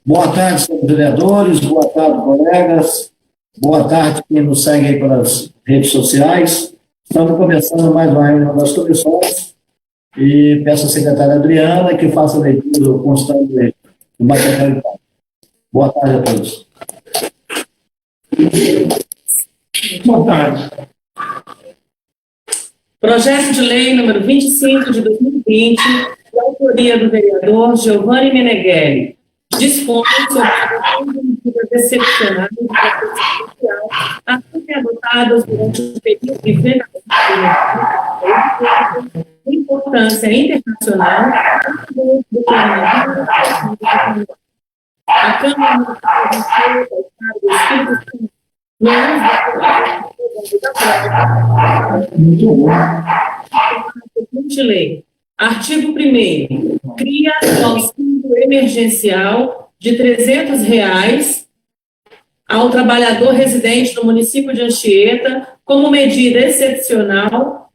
Boa tarde, senhores vereadores, boa tarde, colegas, boa tarde quem nos segue aí pelas redes sociais. Estamos começando mais uma reunião das comissões e peço à secretária Adriana que faça a leitura constante do material de pauta. Boa tarde a todos. Boa tarde. Projeto de lei número 25 de 2020, de autoria do vereador Giovanni Meneghelli, dispõe sobre as medidas excepcionais de proteção social a serem adotadas durante o período de enfrentamento de importância internacional do coronavírus. A Câmara Municipal do Estado do Espírito Santo, no ano de lei. Artigo 1º. Cria o auxílio emergencial de R$300 ao trabalhador residente no município de Anchieta como medida excepcional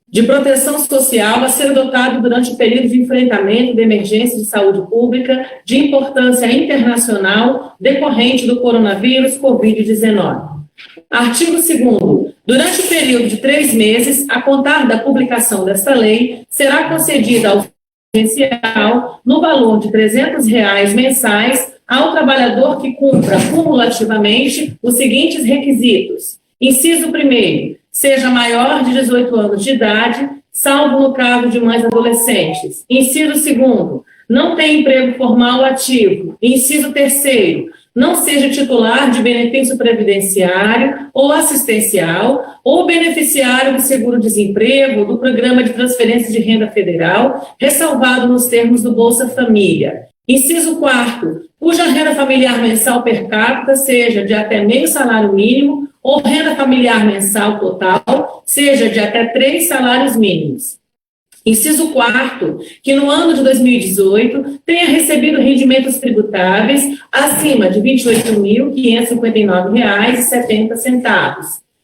de proteção social a ser adotado durante o período de enfrentamento de emergência de saúde pública de importância internacional decorrente do coronavírus Covid-19. Artigo 2º. Durante o período de 3 meses, a contar da publicação desta lei, será concedida ao emergencial no valor de R$300 mensais ao trabalhador que cumpra cumulativamente os seguintes requisitos. Inciso 1º. Seja maior de 18 anos de idade, salvo no caso de mães adolescentes. Inciso 2º. Não tem emprego formal ativo. Inciso 3º. Não seja titular de benefício previdenciário ou assistencial ou beneficiário do seguro-desemprego ou do Programa de Transferência de Renda Federal, ressalvado nos termos do Bolsa Família. Inciso 4º. Cuja renda familiar mensal per capita seja de até meio salário mínimo ou renda familiar mensal total seja de até 3 salários mínimos. Inciso 4º, que no ano de 2018 tenha recebido rendimentos tributáveis acima de R$ 28.559,70.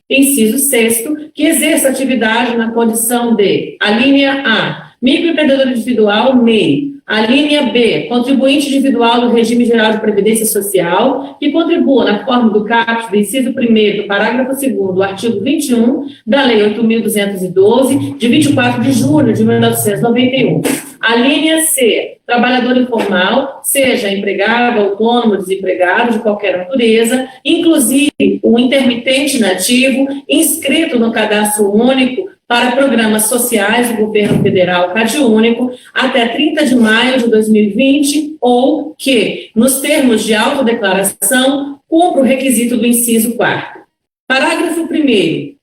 Inciso 6º, que exerça atividade na condição de: alínea A, microempreendedor individual, MEI. Alínea B, contribuinte individual do Regime Geral de Previdência Social, que contribua na forma do caput do inciso 1º do parágrafo 2º do artigo 21 da Lei 8.212, de 24 de julho de 1991. Alínea C, trabalhador informal, seja empregado, autônomo, desempregado, de qualquer natureza, inclusive o intermitente inativo, inscrito no cadastro único para programas sociais do governo federal CadÚnico até 30 de maio de 2020 ou que, nos termos de autodeclaração, cumpra o requisito do inciso 4º. Parágrafo 1º.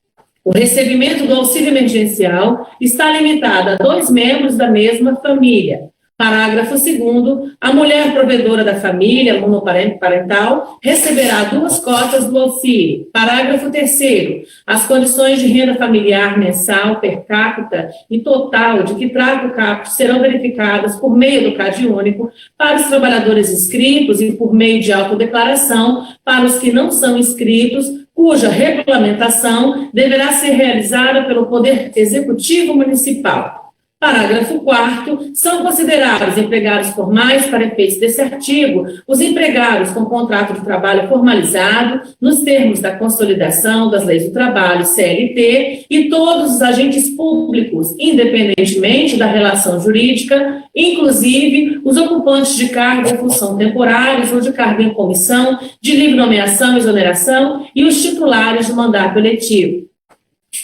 O recebimento do auxílio emergencial está limitado a 2 membros da mesma família. Parágrafo 2º. A mulher provedora da família monoparental receberá 2 cotas do auxílio. Parágrafo 3º. As condições de renda familiar mensal, per capita e total de que trata o caput serão verificadas por meio do CadÚnico para os trabalhadores inscritos e por meio de autodeclaração para os que não são inscritos, cuja regulamentação deverá ser realizada pelo Poder Executivo Municipal. Parágrafo 4º. São considerados empregados formais para efeitos desse artigo os empregados com contrato de trabalho formalizado nos termos da Consolidação das Leis do Trabalho, CLT, e todos os agentes públicos, independentemente da relação jurídica, inclusive os ocupantes de cargo ou função temporários ou de cargo em comissão, de livre nomeação e exoneração, e os titulares de mandato eletivo.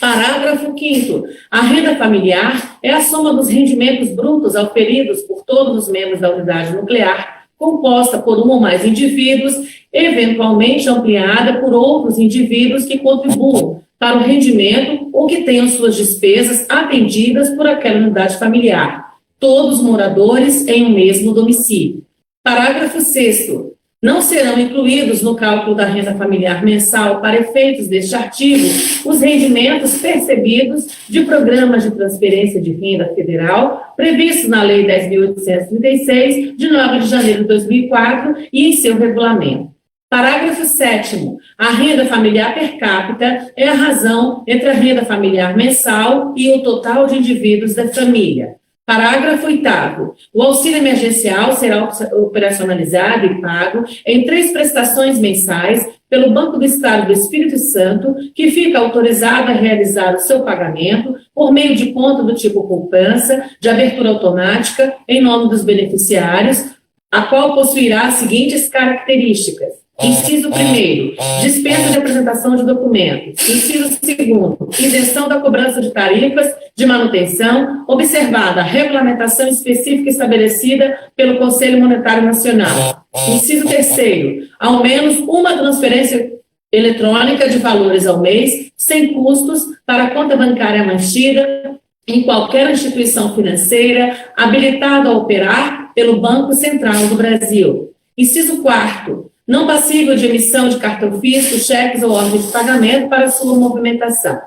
Parágrafo 5º. A renda familiar é a soma dos rendimentos brutos auferidos por todos os membros da unidade nuclear, composta por um ou mais indivíduos, eventualmente ampliada por outros indivíduos que contribuam para o rendimento ou que tenham suas despesas atendidas por aquela unidade familiar, todos moradores em um mesmo domicílio. Parágrafo 6º. Não serão incluídos no cálculo da renda familiar mensal para efeitos deste artigo os rendimentos percebidos de programas de transferência de renda federal previstos na Lei 10.836, de 9 de janeiro de 2004 e em seu regulamento. Parágrafo 7º. a renda familiar per capita é a razão entre a renda familiar mensal e o total de indivíduos da família. Parágrafo 8º. O auxílio emergencial será operacionalizado e pago em 3 prestações mensais pelo Banco do Estado do Espírito Santo, que fica autorizado a realizar o seu pagamento por meio de conta do tipo poupança, de abertura automática, em nome dos beneficiários, a qual possuirá as seguintes características. Inciso 1º, dispensa de apresentação de documentos. Inciso 2º, isenção da cobrança de tarifas de manutenção, observada a regulamentação específica estabelecida pelo Conselho Monetário Nacional. Inciso 3º, ao menos uma transferência eletrônica de valores ao mês, sem custos, para a conta bancária mantida em qualquer instituição financeira habilitada a operar pelo Banco Central do Brasil. Inciso 4º, não passível de emissão de cartão físico, cheques ou ordens de pagamento para sua movimentação.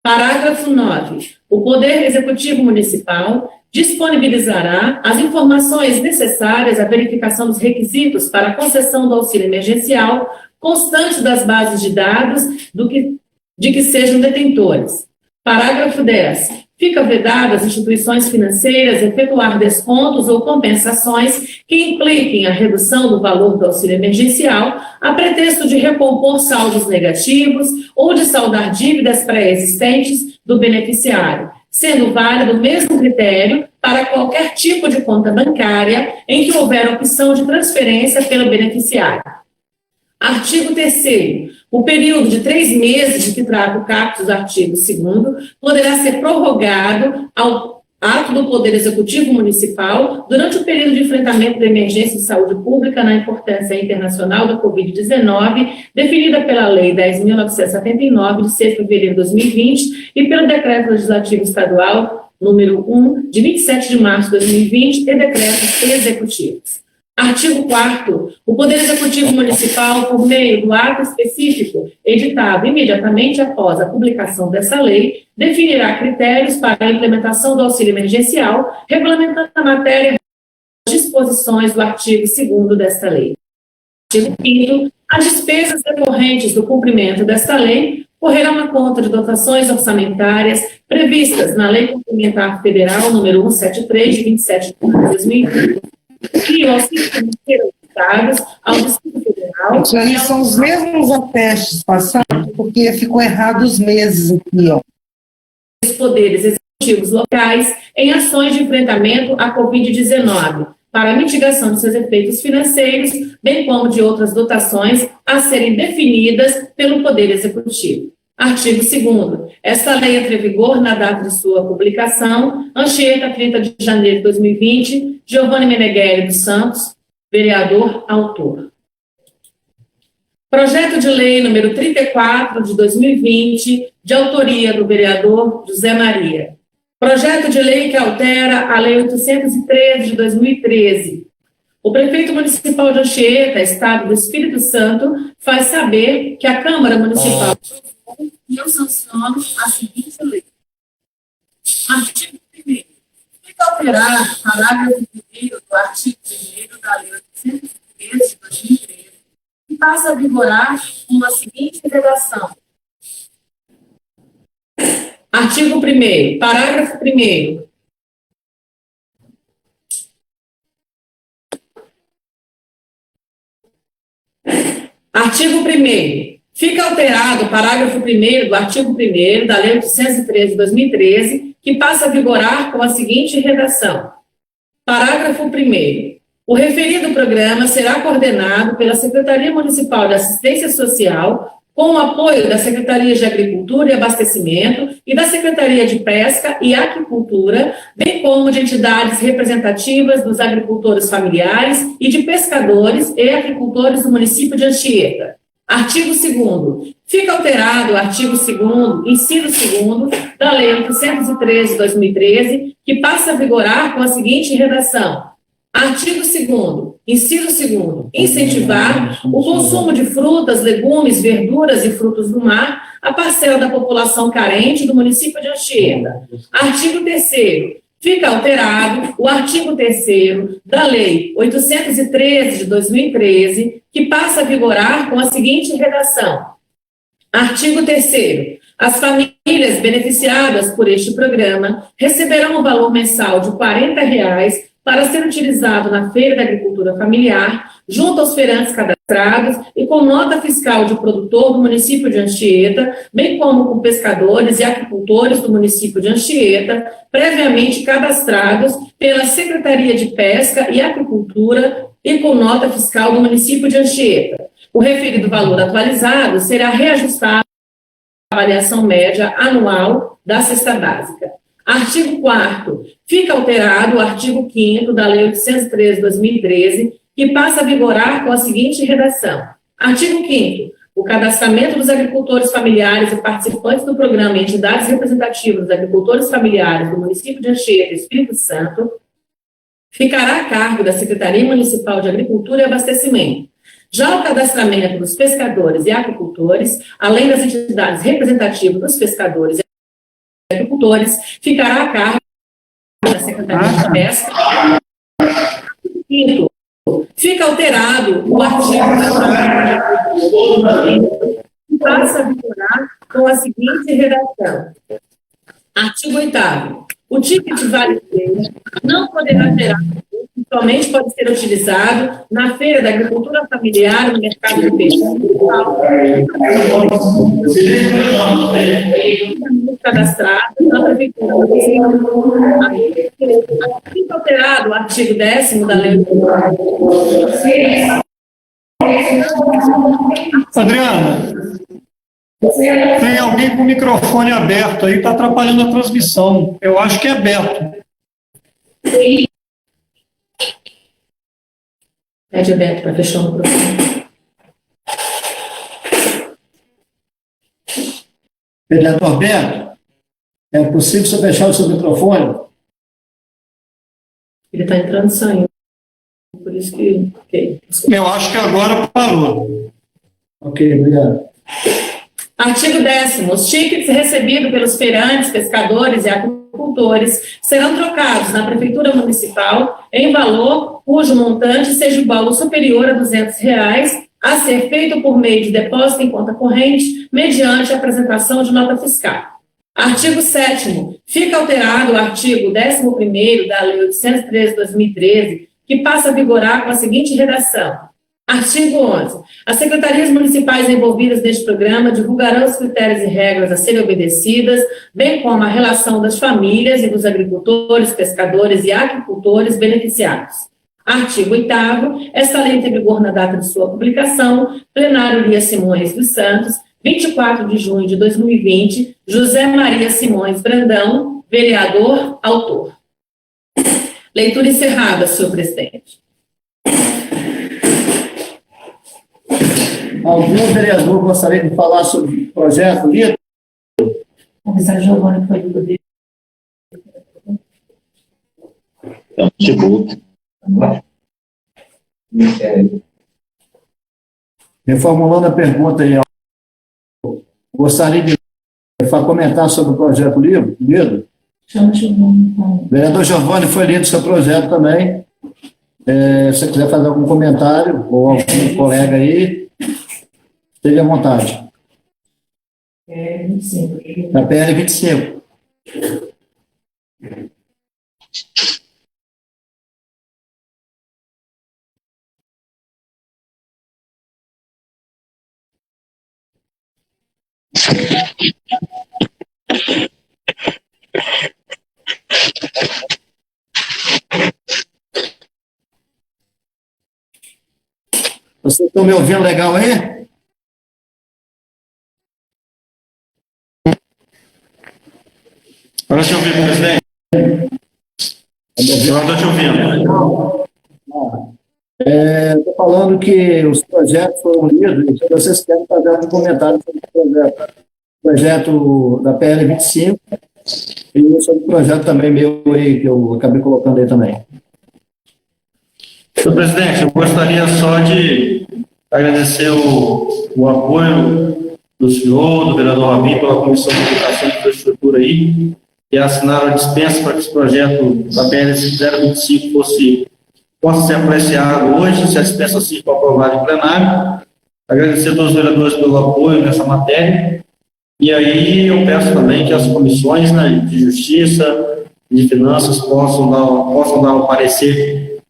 Parágrafo 9. O Poder Executivo Municipal disponibilizará as informações necessárias à verificação dos requisitos para a concessão do auxílio emergencial, constante das bases de dados de que sejam detentores. Parágrafo 10. Fica vedado às instituições financeiras efetuar descontos ou compensações que impliquem a redução do valor do auxílio emergencial a pretexto de recompor saldos negativos ou de saldar dívidas pré-existentes do beneficiário, sendo válido o mesmo critério para qualquer tipo de conta bancária em que houver opção de transferência pelo beneficiário. Artigo 3º. O período de 3 meses de que trata o caput do artigo 2º poderá ser prorrogado ao ato do Poder Executivo Municipal durante o período de enfrentamento da emergência de saúde pública na importância internacional da Covid-19, definida pela Lei 10.979, de 6 de fevereiro de 2020, e pelo Decreto Legislativo Estadual número 1, de 27 de março de 2020, e decretos executivos. Artigo 4º. O Poder Executivo Municipal, por meio do ato específico editado imediatamente após a publicação dessa lei, definirá critérios para a implementação do auxílio emergencial, regulamentando a matéria das disposições do artigo 2º desta lei. Artigo 5º. As despesas decorrentes do cumprimento desta lei correrão na conta de dotações orçamentárias previstas na Lei Complementar Federal número 173, de 27 de julho de 2020. E o auxílio financeiro dados ao Distrito Federal. Aí são os mesmos atestes passados, porque ficou errado os meses aqui, ó. Os poderes executivos locais em ações de enfrentamento à Covid-19, para a mitigação de seus efeitos financeiros, bem como de outras dotações a serem definidas pelo Poder Executivo. Artigo 2º. Esta lei entra em vigor na data de sua publicação, Anchieta, 30 de janeiro de 2020, Giovanni Meneghelli dos Santos, vereador, autor. Projeto de lei número 34 de 2020, de autoria do vereador José Maria. Projeto de lei que altera a Lei 813 de 2013. O prefeito municipal de Anchieta, Estado do Espírito Santo, faz saber que a Câmara Municipal e eu sanciono a seguinte lei. Artigo 1º. Fica alterado o parágrafo 1º do artigo 1º da Lei 813 de 2013, que passa a vigorar com a seguinte redação. Artigo 1º. Parágrafo 1º. Artigo 1º. Fica alterado o parágrafo 1º do artigo 1º da Lei 813 de 2013, que passa a vigorar com a seguinte redação. Parágrafo 1º. O referido programa será coordenado pela Secretaria Municipal de Assistência Social, com o apoio da Secretaria de Agricultura e Abastecimento e da Secretaria de Pesca e Aquicultura, bem como de entidades representativas dos agricultores familiares e de pescadores e aquicultores do município de Anchieta. Artigo 2º. Fica alterado o artigo 2º, inciso 2º, da Lei 813 de 2013, que passa a vigorar com a seguinte redação. Artigo 2º, inciso 2º, incentivar o consumo de frutas, legumes, verduras e frutos do mar a parcela da população carente do município de Anchieta. Artigo 3º, Fica alterado o artigo 3º da Lei 813 de 2013, que passa a vigorar com a seguinte redação. Artigo 3º. As famílias beneficiadas por este programa receberão um valor mensal de R$ 40 para ser utilizado na Feira da Agricultura Familiar, junto aos feirantes cadastrados e com nota fiscal de produtor do município de Anchieta, bem como com pescadores e aquicultores do município de Anchieta, previamente cadastrados pela Secretaria de Pesca e Aquicultura e com nota fiscal do município de Anchieta. O referido valor atualizado será reajustado à avaliação média anual da cesta básica. Artigo 4º. Fica alterado o artigo 5º da Lei 813 de 2013, que passa a vigorar com a seguinte redação. Artigo 5º. O cadastramento dos agricultores familiares e participantes do programa em entidades representativas dos agricultores familiares do município de Anchieta e Espírito Santo ficará a cargo da Secretaria Municipal de Agricultura e Abastecimento. Já o cadastramento dos pescadores e aquicultores, além das entidades representativas dos pescadores e agricultores, ficará a cargo da Secretaria de Pesca. Quinto, fica alterado o artigo que passa a vigorar com a seguinte redação. Artigo 8º. O ticket vale-feira não poderá gerar custo, somente pode ser utilizado na Feira da Agricultura Familiar e no mercado de peixe cadastrado na Prefeitura. Fica alterado o artigo 10º da Lei. Adriana, tem alguém com o microfone aberto aí, está atrapalhando a transmissão. Eu acho que é Beto. Pede a Beto para fechar o microfone. Vereador Beto, é possível você fechar o seu microfone? Ele está entrando e saindo. Por isso que... Okay. Eu acho que agora parou. Ok, obrigado. Artigo 10º. Os tickets recebidos pelos feirantes, pescadores e aquicultores serão trocados na Prefeitura Municipal em valor cujo montante seja igual ou superior a R$ 200, a ser feito por meio de depósito em conta corrente, mediante a apresentação de nota fiscal. Artigo 7º. Fica alterado o artigo 11º da Lei 813 de 2013, que passa a vigorar com a seguinte redação. Artigo 11. As secretarias municipais envolvidas neste programa divulgarão os critérios e regras a serem obedecidas, bem como a relação das famílias e dos agricultores, pescadores e aquicultores beneficiados. Artigo 8º. Esta lei tem vigor na data de sua publicação. Plenário Lia Simões dos Santos, 24 de junho de 2020. José Maria Simões Brandão, vereador, autor. Leitura encerrada, senhor presidente. Algum vereador gostaria de falar sobre o projeto, Lito? Comissário Giovanni, foi do dele. Reformulando a pergunta aí, gostaria de comentar sobre o projeto lido? Chama Giovanni. Vereador Giovanni, foi lido seu projeto também. Se você quiser fazer algum comentário, ou algum colega aí, esteja à vontade. Da PL 25. Vocês estão me ouvindo legal aí? Agora te ouvindo, presidente. Agora estou te ouvindo. Estou falando que os projetos foram lidos, se vocês querem fazer algum comentário sobre o projeto da PL 25 e sobre o projeto também meu aí, que eu acabei colocando aí também. Senhor presidente, eu gostaria só de agradecer o apoio do senhor, do vereador Rabin, pela Comissão de Educação e Infraestrutura aí, e assinaram a dispensa para que esse projeto da PL 025 possa ser apreciado hoje, se a dispensa assim for aprovada em plenário. Agradecer a todos os vereadores pelo apoio nessa matéria. E aí eu peço também que as comissões, né, de Justiça e de Finanças possam dar um parecer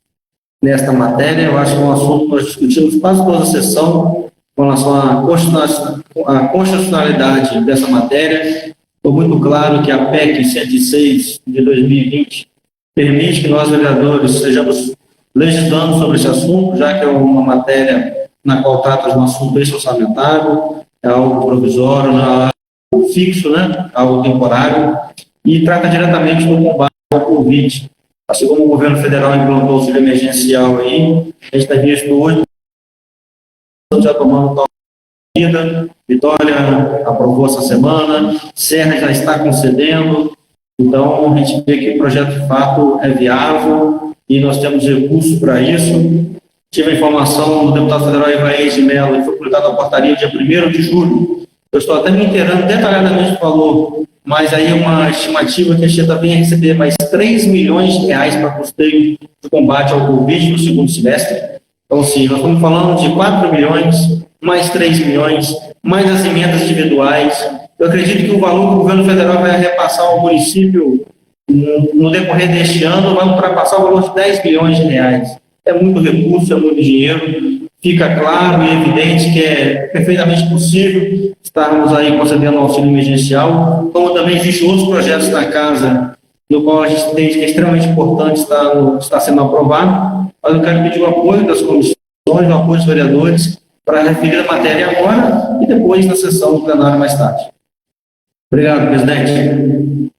nesta matéria. Eu acho que é um assunto que nós discutimos quase toda a sessão com relação à constitucionalidade dessa matéria. Ficou muito claro que a PEC 106 de 2020 permite que nós, vereadores, estejamos legislando sobre esse assunto, já que é uma matéria na qual trata de um assunto orçamentário, é algo provisório, não é algo fixo, né? Algo temporário, e trata diretamente do combate ao Covid. Assim como o governo federal implantou o auxílio emergencial aí, a gente está visto hoje, já tomando tal medida. Vitória aprovou essa semana, Serra já está concedendo. Então, a gente vê que o projeto de fato é viável e nós temos recursos para isso. Tive a informação do deputado federal Ivair de Mello, que foi publicada a portaria dia 1º de julho. Eu estou até me inteirando detalhadamente do valor, mas aí uma estimativa que a gente também receber mais 3 milhões de reais para custeio do combate ao Covid no segundo semestre. Então, assim, nós estamos falando de 4 milhões, mais 3 milhões, mais as emendas individuais. Eu acredito que o valor que o governo federal vai repassar ao município no decorrer deste ano vai ultrapassar o valor de 10 milhões de reais. É muito recurso, é muito dinheiro. Fica claro e evidente que é perfeitamente possível estarmos aí concedendo auxílio emergencial, como também existem outros projetos na casa, no qual a gente entende que é extremamente importante estar sendo aprovado. Mas eu quero pedir o apoio das comissões, o apoio dos vereadores, para referir a matéria agora e depois na sessão do plenário mais tarde. Obrigado, presidente.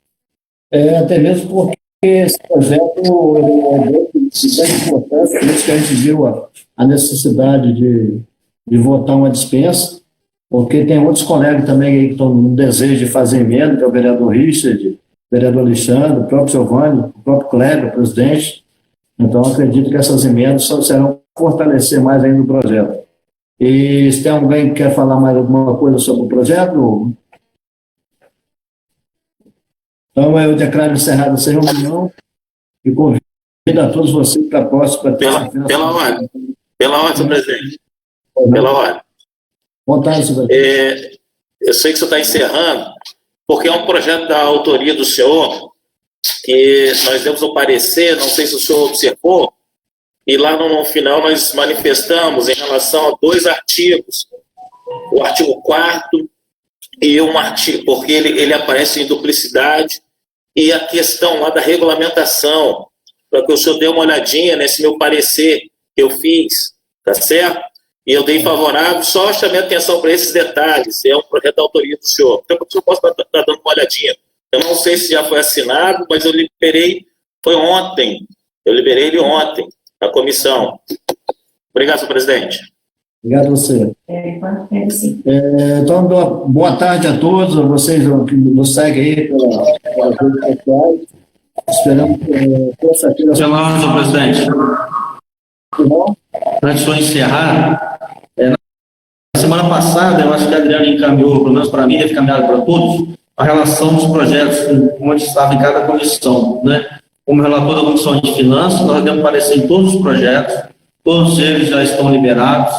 Até mesmo porque esse projeto é de importância, por isso que a gente viu a necessidade de votar uma dispensa, porque tem outros colegas também aí que estão no desejo de fazer emenda, que é o vereador Richard, o vereador Alexandre, o próprio Giovanni, o próprio Cléber, o presidente. Então, acredito que essas emendas só serão fortalecer mais ainda o projeto. E se tem alguém que quer falar mais alguma coisa sobre o projeto? Então, eu declaro encerrada essa reunião e convido a todos vocês para a próxima. Pela ordem, senhor presidente. Pela ordem. Vontade, senhor presidente. Eu sei que você está encerrando, porque é um projeto da autoria do senhor, que nós demos um parecer, não sei se o senhor observou, e lá no final nós manifestamos em relação a 2 artigos, o artigo 4º e um artigo, porque ele aparece em duplicidade, e a questão lá da regulamentação, para que o senhor dê uma olhadinha nesse meu parecer que eu fiz, tá certo? E eu dei favorável, só chamei a atenção para esses detalhes, é um projeto da autoria do senhor. Então, o senhor pode estar dando uma olhadinha. Eu não sei se já foi assinado, mas eu liberei, foi ontem, eu liberei ele ontem, na comissão. Obrigado, senhor presidente. Obrigado a você. Então, boa tarde a todos, a vocês que nos seguem aí pelas redes sociais. Esperamos que terça-feira... Senhor presidente. Para de encerrar, na semana passada, eu acho que a Adriana encaminhou, pelo menos para mim, deve encaminhado para todos, a relação dos projetos, onde estava em cada comissão, né? Como relator da Comissão de Finanças, nós devemos aparecer em todos os projetos, todos eles já estão liberados.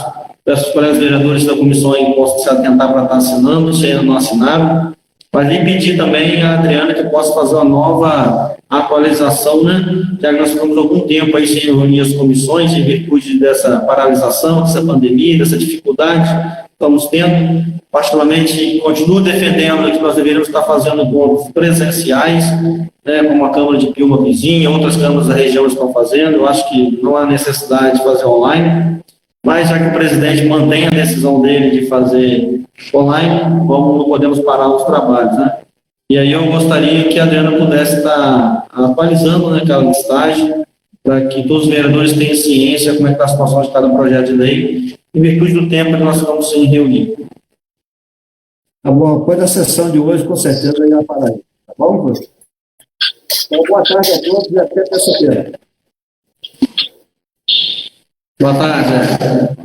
Peço aos colegas vereadores da comissão aí possam se atentar para estar assinando, se ainda não assinaram, mas nem pedir também a Adriana que possa fazer uma nova atualização, né? Já que nós ficamos algum tempo aí sem reunir as comissões, em virtude dessa paralisação, dessa pandemia, dessa dificuldade que estamos tendo. Particularmente, continuo defendendo que nós deveríamos estar fazendo encontros presenciais, né, como a Câmara de Piúma vizinha, outras câmaras da região estão fazendo. Eu acho que não há necessidade de fazer online, mas já que o presidente mantém a decisão dele de fazer online, não podemos parar os trabalhos, né? E aí eu gostaria que a Adriana pudesse estar atualizando, né, aquela listagem, para que todos os vereadores tenham ciência como é que está a situação de cada projeto de lei, em virtude do tempo que nós estamos sem reunir. Tá bom, depois da sessão de hoje, com certeza, eu ia parar aí. Tá bom, professor? Então, boa tarde a todos e até terça-feira. Boa tarde.